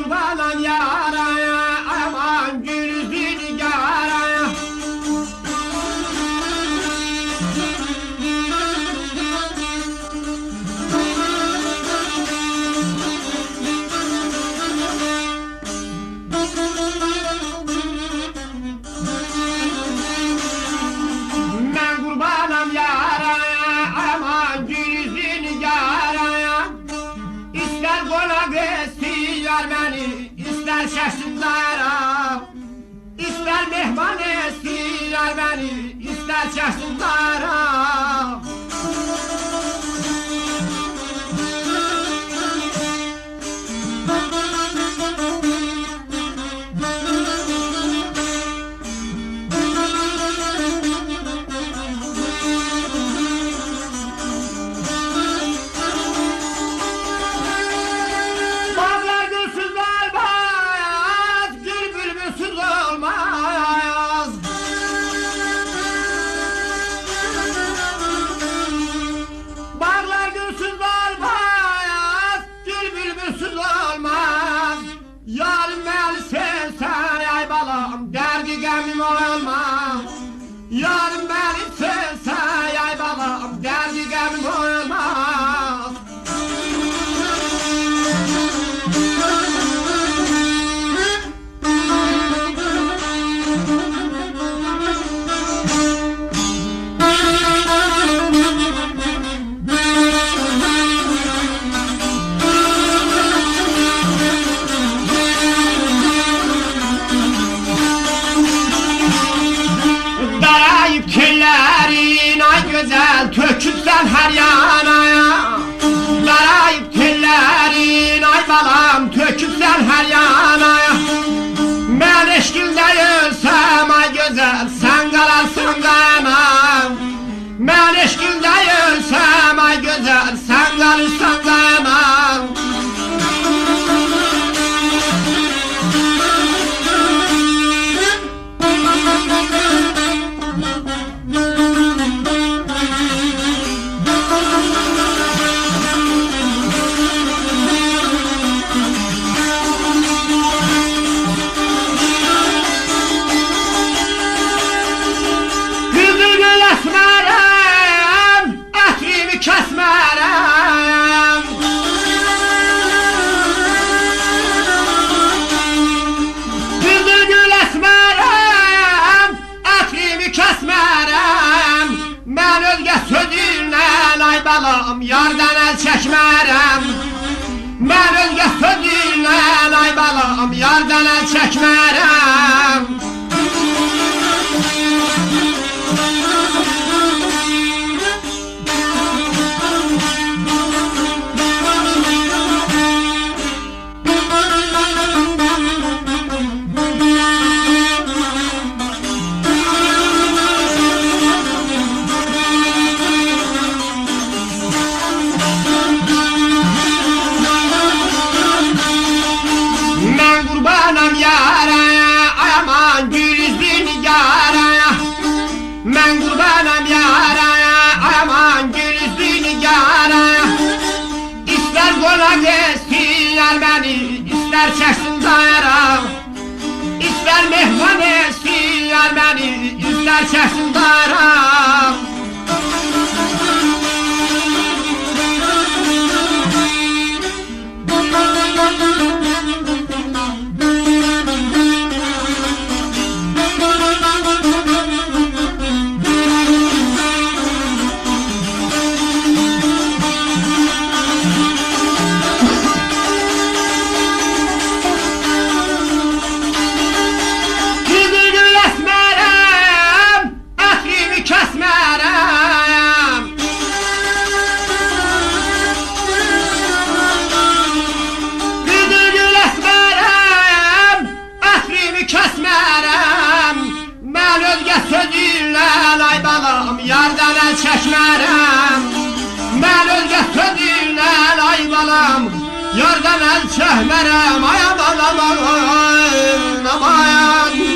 kurbanam yaraya, aman gülüzün yaraya. Ben kurbanam yaraya, aman gülüzün yaraya. İster konak etsinler beni, ister şaşsınlara. İster mehman etsinler beni, ister şaşsınlara. Derdi gemim olmaz. Yarın beni sevse yay balam, derdi gemim olmaz. Tellerin ay güzel töküpsen her yana. Darayıp tellerin ay balam töküpsen her yana. Ben eşkilde ölsem ay güzel sen kalarsın dayanam. Ben eşkilde ölsem ay güzel sen kalırsın dayanam. Kesmerem. Kızıl gül esmerem, etrimi kesmerem. Ben özge sözünle ay balam yardan el çekmerem. Ben özge sözünle ay balam yardan el çekmerem. Kurbanam yaraya, aman gülüzün yaraya. Ben kurbanam yaraya, aman gülüzün yaraya. İster konak etsinler beni, ister çeksinler. İster mehman etsinler beni, ister çeksinler. Yardan el çekmerem. Ben özge sözünle ay balam yardan el çekmerem. Ay balam aman aman.